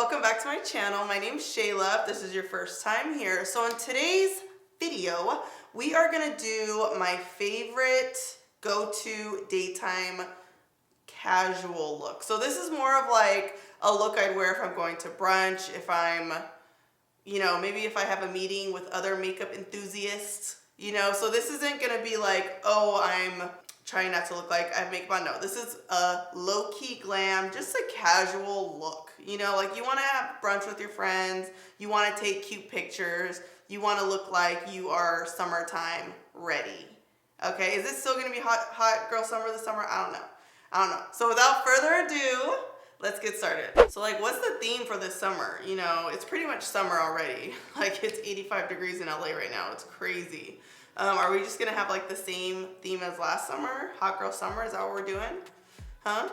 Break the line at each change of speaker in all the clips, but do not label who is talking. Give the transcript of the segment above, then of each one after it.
welcome back to my channel. My name's Shayla, if this is your first time here. So in today's video, we are gonna do my favorite go-to daytime casual look. So this is more of like a look I'd wear if I'm going to brunch, if I'm, maybe if I have a meeting with other makeup enthusiasts, so this isn't gonna be like, oh, I'm trying not to look like I have makeup on. No, this is a low-key glam, just a casual look. Like you wanna have brunch with your friends, you wanna take cute pictures, you wanna look like you are summertime ready. Okay, is this still gonna be hot girl summer this summer? I don't know. So without further ado, let's get started. So like, what's the theme for this summer? It's pretty much summer already. Like it's 85 degrees in LA right now, it's crazy. Are we just gonna have like the same theme as last summer? Hot girl summer, is that what we're doing? Huh?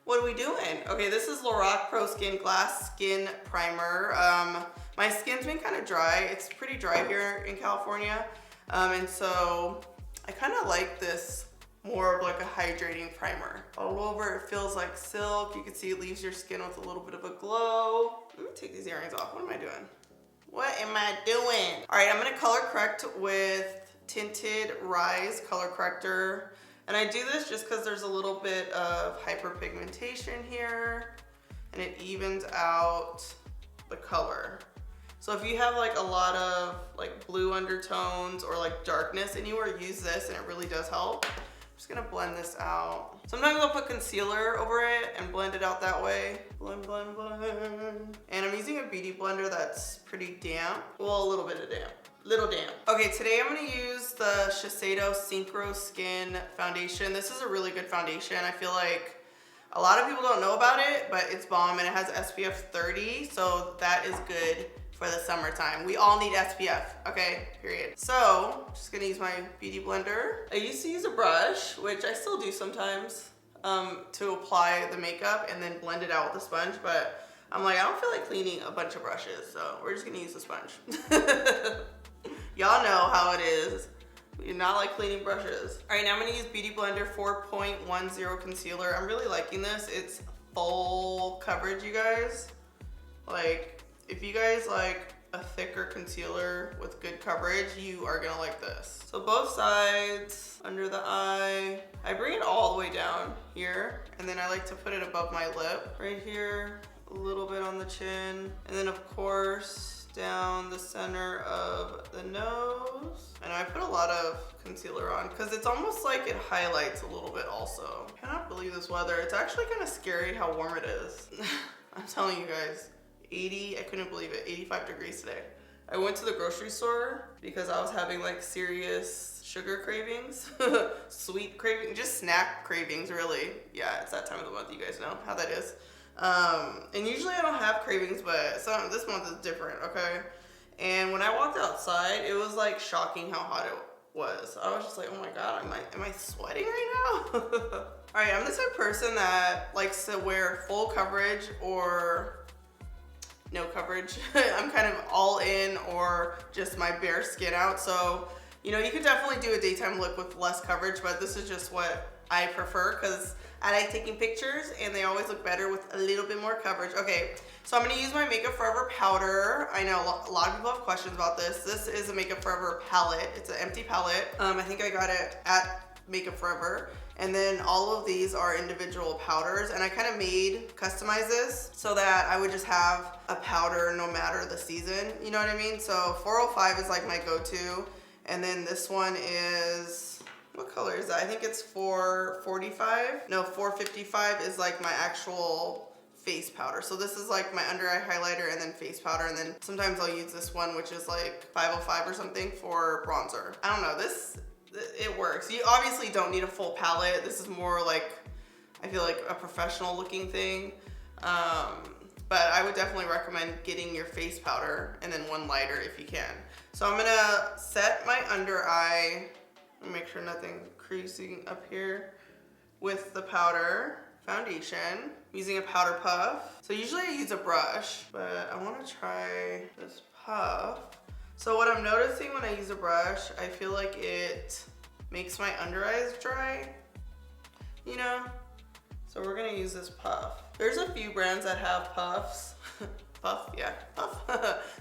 What are we doing? Okay, this is Lorac Pro Skin Glass Skin Primer. My skin's been kind of dry. It's pretty dry here in California. And so I kind of like this more of like a hydrating primer. All over, it feels like silk. You can see it leaves your skin with a little bit of a glow. Let me take these earrings off. What am I doing? What am I doing? All right, I'm gonna color correct with Tinted Rise Color Corrector. And I do this just because there's a little bit of hyperpigmentation here and it evens out the color. So if you have like a lot of like blue undertones or like darkness anywhere, use this and it really does help. I'm just gonna blend this out. Sometimes I'll put concealer over it and blend it out that way. Blend, blend, blend. And I'm using a beauty blender that's pretty damp. Well, a little bit of damp. Little damp. Okay, today I'm gonna use the Shisedo Synchro Skin Foundation. This is a really good foundation. I feel like a lot of people don't know about it, but it's bomb and it has SPF 30, so that is good for the summertime. We all need SPF, okay, period. So, just gonna use my beauty blender. I used to use a brush, which I still do sometimes, to apply the makeup and then blend it out with a sponge, but I'm like, I don't feel like cleaning a bunch of brushes, so we're just gonna use the sponge. Y'all know how it is. We do not like cleaning brushes. All right, now I'm gonna use Beauty Blender 4.10 concealer. I'm really liking this. It's full coverage, you guys. Like, if you guys like a thicker concealer with good coverage, you are gonna like this. So both sides, under the eye. I bring it all the way down here, and then I like to put it above my lip. Right here, a little bit on the chin, and then of course, down the center of the nose. And I put a lot of concealer on because it's almost like it highlights a little bit also. I cannot believe this weather. It's actually kind of scary how warm it is. I'm telling you guys, 80, I couldn't believe it, 85 degrees today. I went to the grocery store because I was having like serious sugar cravings, sweet cravings, just snack cravings really. Yeah, it's that time of the month, you guys know how that is. And usually I don't have cravings, but this month is different, okay? And when I walked outside, it was like shocking how hot it was. I was just like, oh my God, am I sweating right now? All right, I'm the type of person that likes to wear full coverage or no coverage. I'm kind of all in or just my bare skin out. So, you could definitely do a daytime look with less coverage, but this is just what I prefer because I like taking pictures and they always look better with a little bit more coverage. Okay, so I'm gonna use my Makeup Forever powder. I know a lot of people have questions about this. This is a Makeup Forever palette. It's an empty palette. I think I got it at Makeup Forever. And then all of these are individual powders, and I kind of customized this so that I would just have a powder no matter the season, you know what I mean? So 405 is like my go-to, and then this one is, what color is that? I think it's 445. No, 455 is like my actual face powder. So this is like my under eye highlighter and then face powder, and then sometimes I'll use this one, which is like 505 or something for bronzer. I don't know, it works. You obviously don't need a full palette. This is more like, I feel like a professional looking thing. But I would definitely recommend getting your face powder and then one lighter if you can. So I'm gonna set my under eye, make sure nothing creasing up here, with the powder foundation. I'm using a powder puff. So usually I use a brush, but I wanna try this puff. So what I'm noticing when I use a brush, I feel like it makes my under eyes dry, So we're gonna use this puff. There's a few brands that have puffs. Puff, yeah, puff.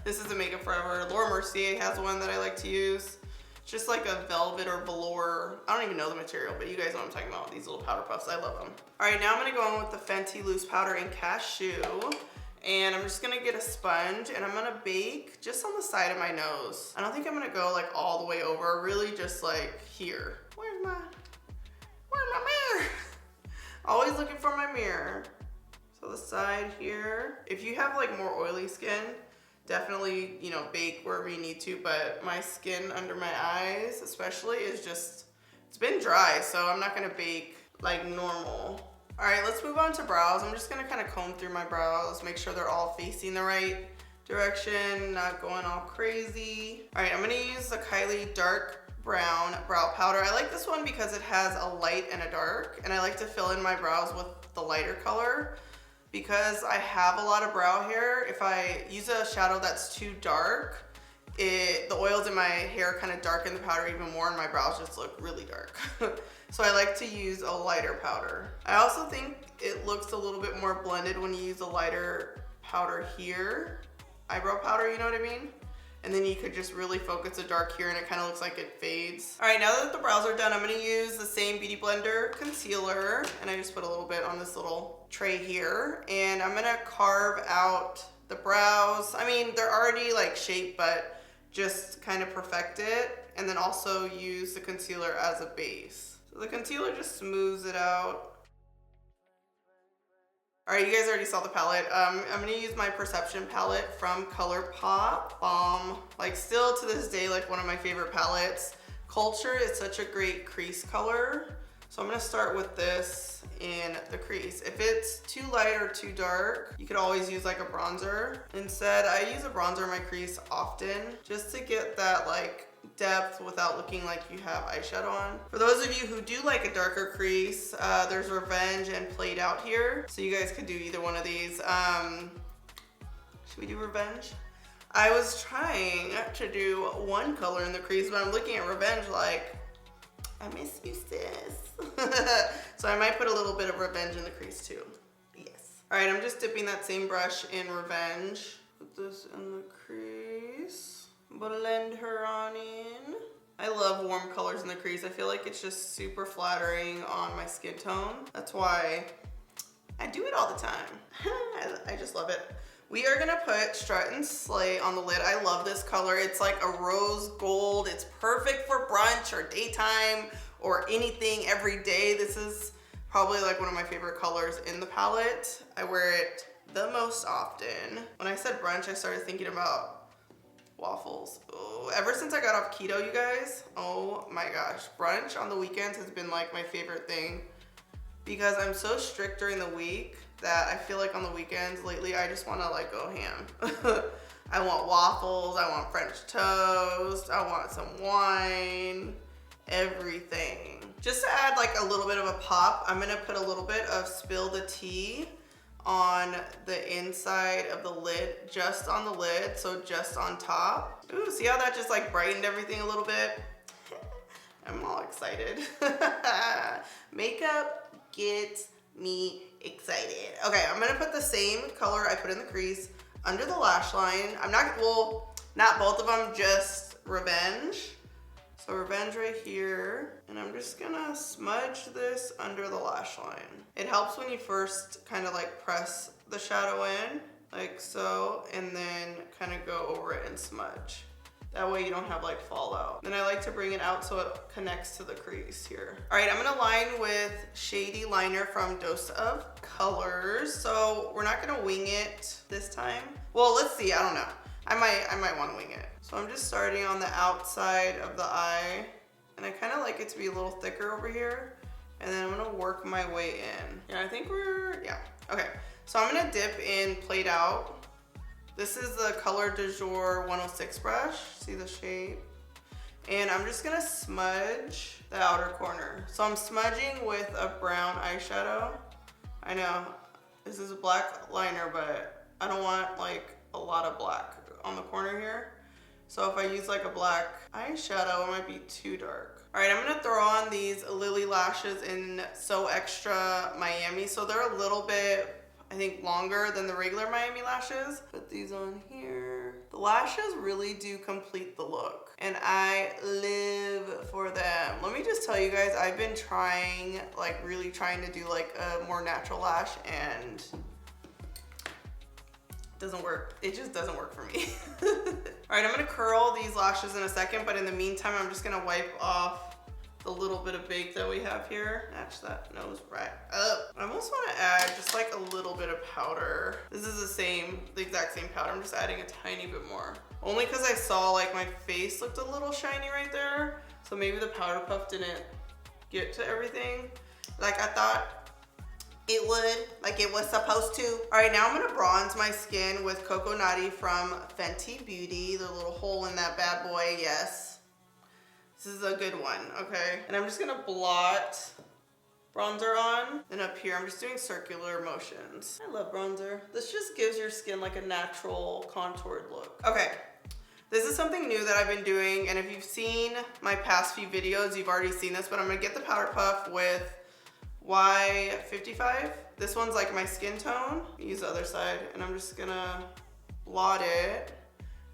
This is a Makeup Forever. Laura Mercier has one that I like to use. It's just like a velvet or velour. I don't even know the material, but you guys know what I'm talking about. These little powder puffs, I love them. All right, now I'm gonna go in with the Fenty loose powder in Cashew. And I'm just gonna get a sponge and I'm gonna bake just on the side of my nose. I don't think I'm gonna go like all the way over, really just like here. Where's my mirror? Always looking for my mirror. So the side here. If you have like more oily skin, definitely, you know, bake wherever you need to, but my skin under my eyes especially is just, it's been dry, so I'm not gonna bake like normal. All right, let's move on to brows. I'm just gonna kind of comb through my brows, make sure they're all facing the right direction, not going all crazy. All right, I'm gonna use the Kylie dark brown brow powder. I like this one because it has a light and a dark, and I like to fill in my brows with the lighter color. Because I have a lot of brow hair, if I use a shadow that's too dark, the oils in my hair kind of darken the powder even more and my brows just look really dark. So I like to use a lighter powder. I also think it looks a little bit more blended when you use a lighter powder here. Eyebrow powder, you know what I mean? And then you could just really focus the dark here and it kind of looks like it fades. All right, now that the brows are done, I'm gonna use the same Beauty Blender concealer, and I just put a little bit on this little tray here, and I'm gonna carve out the brows. I mean, they're already like shaped, but just kind of perfect it, and then also use the concealer as a base. So the concealer just smooths it out. All right, you guys already saw the palette. I'm gonna use my Perception palette from Colourpop. Like still to this day, like one of my favorite palettes. Culture is such a great crease color. So I'm gonna start with this in the crease. If it's too light or too dark, you could always use like a bronzer. Instead, I use a bronzer in my crease often just to get that like depth without looking like you have eyeshadow on. For those of you who do like a darker crease, there's Revenge and Played Out here. So you guys could do either one of these. Should we do Revenge? I was trying to do one color in the crease, but I'm looking at Revenge like, I miss you, sis. So I might put a little bit of Revenge in the crease too. Yes. All right, I'm just dipping that same brush in Revenge. Put this in the crease. Blend her on in. I love warm colors in the crease. I feel like it's just super flattering on my skin tone. That's why I do it all the time. I just love it. We are gonna put Strut and Slay on the lid. I love this color. It's like a rose gold. It's perfect for brunch or daytime or anything every day. This is probably like one of my favorite colors in the palette. I wear it the most often. When I said brunch, I started thinking about waffles. Oh, ever since I got off keto, you guys, oh my gosh, brunch on the weekends has been like my favorite thing because I'm so strict during the week that I feel like on the weekends lately I just want to like go ham. I want waffles, I want French toast, I want some wine, everything. Just to add like a little bit of a pop, I'm gonna put a little bit of Spill the Tea on the inside of the lid, just on the lid, so just on top. Ooh, see how that just like brightened everything a little bit? I'm all excited. Makeup gets me excited. Okay, I'm gonna put the same color I put in the crease under the lash line. I'm not, well, not both of them, just Revenge. So Revenge right here, and I'm just gonna smudge this under the lash line. It helps when you first kind of like press the shadow in, like so, and then kind of go over it and smudge. That way you don't have like fallout. Then I like to bring it out so it connects to the crease here. All right, I'm gonna line with Shady liner from Dose of Colors. So we're not gonna wing it this time. Well, let's see, I don't know. I might wanna wing it. So I'm just starting on the outside of the eye, and I kind of like it to be a little thicker over here, and then I'm gonna work my way in. Yeah, I think we're, yeah, okay. So I'm gonna dip in Played Out. This is the Color du Jour 106 brush, see the shape? And I'm just gonna smudge the outer corner. So I'm smudging with a brown eyeshadow. I know, this is a black liner, but I don't want like a lot of black on the corner here. So if I use like a black eyeshadow, it might be too dark. All right, I'm gonna throw on these Lilly lashes in So Extra Miami. So they're a little bit, I think, longer than the regular Miami lashes. Put these on here. The lashes really do complete the look, and I live for them. Let me just tell you guys, I've been trying, like really trying to do like a more natural lash, and doesn't work. It just doesn't work for me. All right, I'm gonna curl these lashes in a second, but in the meantime, I'm just gonna wipe off the little bit of bake that we have here. Match that nose right up. I almost wanna add just like a little bit of powder. This is the exact same powder. I'm just adding a tiny bit more. Only because I saw like my face looked a little shiny right there. So maybe the powder puff didn't get to everything like I thought it would, like it was supposed to. All right, now I'm gonna bronze my skin with Coco from Fenty Beauty. The little hole in that bad boy, yes. This is a good one, okay? And I'm just gonna blot bronzer on. And up here, I'm just doing circular motions. I love bronzer. This just gives your skin like a natural contoured look. Okay, this is something new that I've been doing, and if you've seen my past few videos, you've already seen this, but I'm gonna get the powder puff with Y55. This one's like my skin tone. Use the other side, and I'm just gonna blot it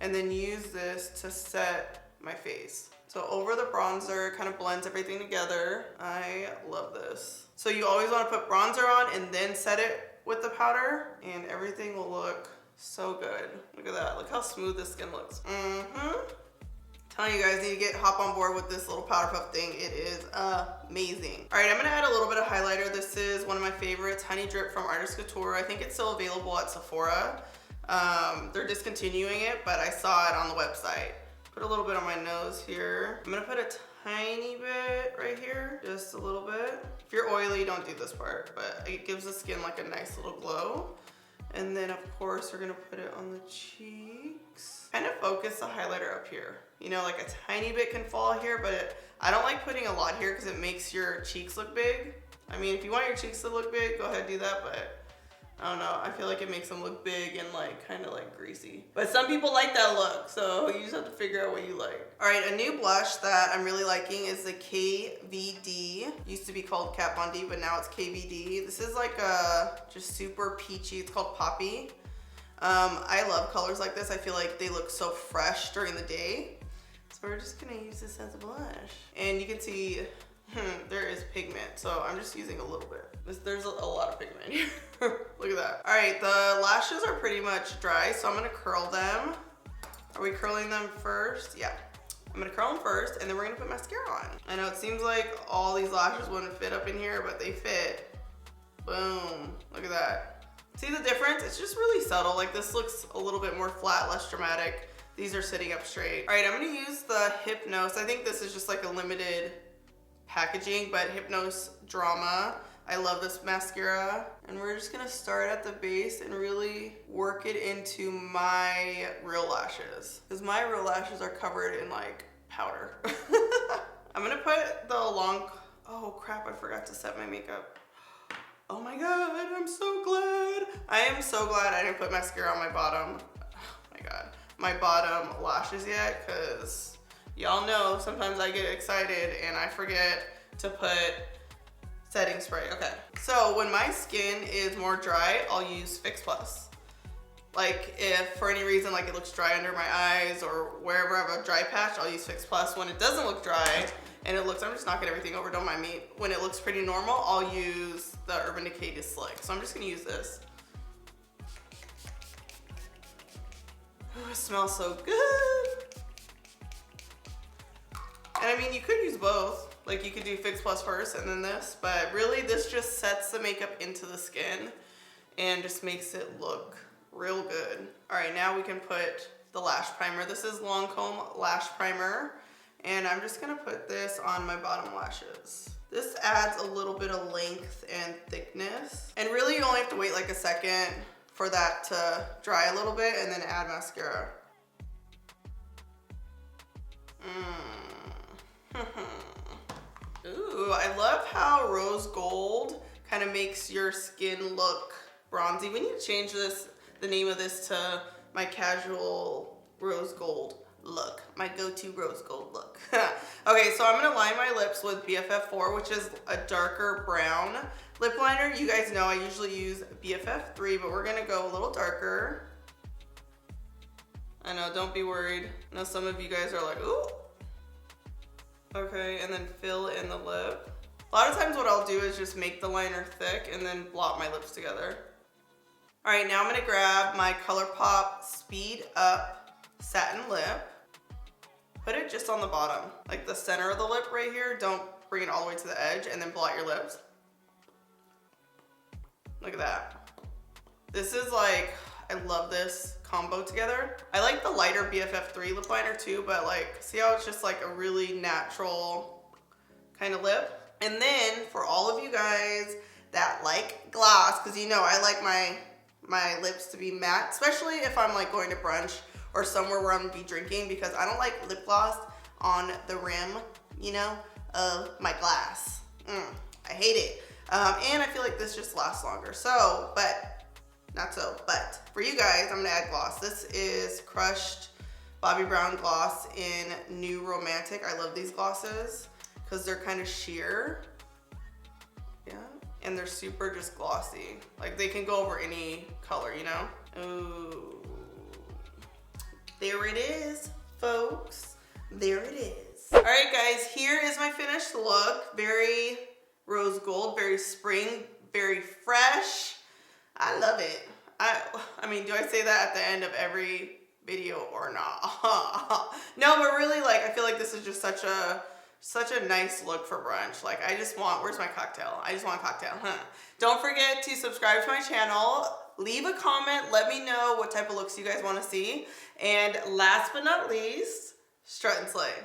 and then use this to set my face. So over the bronzer, kind of blends everything together. I love this. So you always want to put bronzer on and then set it with the powder, and everything will look so good. Look at that. Look how smooth this skin looks. Telling you guys, need to hop on board with this little powder puff thing. It is amazing. All right, I'm gonna add a little bit of highlighter. This is one of my favorites, Honey Drip from Artist Couture. I think it's still available at Sephora. They're discontinuing it, but I saw it on the website. Put a little bit on my nose here. I'm gonna put a tiny bit right here, just a little bit. If you're oily, don't do this part, but it gives the skin like a nice little glow. And then of course, we're gonna put it on the cheeks. Kind of focus the highlighter up here. You know, like a tiny bit can fall here, but I don't like putting a lot here because it makes your cheeks look big. I mean, if you want your cheeks to look big, go ahead and do that, but I don't know. I feel like it makes them look big and like kind of like greasy. But some people like that look, so you just have to figure out what you like. All right, a new blush that I'm really liking is the KVD. Used to be called Kat Von D, but now it's KVD. This is like a just super peachy. It's called Poppy. I love colors like this. I feel like they look so fresh during the day. So we're just gonna use this as a blush. And you can see there is pigment, so I'm just using a little bit. There's a lot of pigment here. Look at that. All right, the lashes are pretty much dry, so I'm gonna curl them. Are we curling them first? Yeah. I'm gonna curl them first, and then we're gonna put mascara on. I know it seems like all these lashes wouldn't fit up in here, but they fit. Boom, look at that. See the difference? It's just really subtle. Like this looks a little bit more flat, less dramatic. These are sitting up straight. All right, I'm gonna use the Hypnose. I think this is just like a limited packaging, but Hypnose Drama. I love this mascara. And we're just gonna start at the base and really work it into my real lashes. Because my real lashes are covered in like powder. I'm gonna put the oh crap, I forgot to set my makeup. Oh my God, I'm so glad. I am so glad I didn't put mascara on my bottom. Oh my God. My bottom lashes yet, because y'all know sometimes I get excited and I forget to put setting spray. Okay, so when my skin is more dry, I'll use Fix Plus. Like if for any reason like it looks dry under my eyes or wherever I have a dry patch, I'll use Fix Plus. When it doesn't look dry and it looks, I'm just knocking everything over, don't mind me. When it looks pretty normal, I'll use the Urban Decay Slick. So I'm just gonna use this. Oh, it smells so good. And I mean, you could use both. Like you could do Fix Plus first and then this, but really this just sets the makeup into the skin and just makes it look real good. All right, now we can put the lash primer. This is Lancome Lash Primer, and I'm just gonna put this on my bottom lashes. This adds a little bit of length and thickness. And really you only have to wait like a second for that to dry a little bit and then add mascara. Ooh, I love how rose gold kind of makes your skin look bronzy. We need to change this, the name of this, to my casual rose gold look, my go-to rose gold look. Okay, so I'm gonna line my lips with BFF4, which is a darker brown lip liner. You guys know I usually use BFF3, but we're gonna go a little darker. I know, don't be worried. I know some of you guys are like, ooh. Okay, and then fill in the lip. A lot of times what I'll do is just make the liner thick and then blot my lips together. All right, now I'm gonna grab my Colourpop Speed Up Satin Lip. Put it just on the bottom, like the center of the lip right here. Don't bring it all the way to the edge, and then blot your lips. Look at that. This is like, I love this combo together. I like the lighter BFF3 lip liner too, but like, see how it's just like a really natural kind of lip? And then for all of you guys that like gloss, because you know I like my lips to be matte, especially if I'm like going to brunch or somewhere where I'm gonna be drinking, because I don't like lip gloss on the rim, you know, of my glass. I hate it. And I feel like this just lasts longer. So, but not so, but for you guys, I'm gonna add gloss. This is Crushed Bobbi Brown Gloss in New Romantic. I love these glosses because they're kind of sheer. Yeah, and they're super just glossy. Like they can go over any color, you know? Ooh. There it is, folks. There it is. All right, guys, here is my finished look. Very rose gold, very spring, very fresh. I love it. I mean, do I say that at the end of every video or not? No, but really, like, I feel like this is just such a nice look for brunch. Like, I just want, where's my cocktail? I just want a cocktail, Don't forget to subscribe to my channel. Leave a comment. Let me know what type of looks you guys want to see. And last but not least, strut and slay.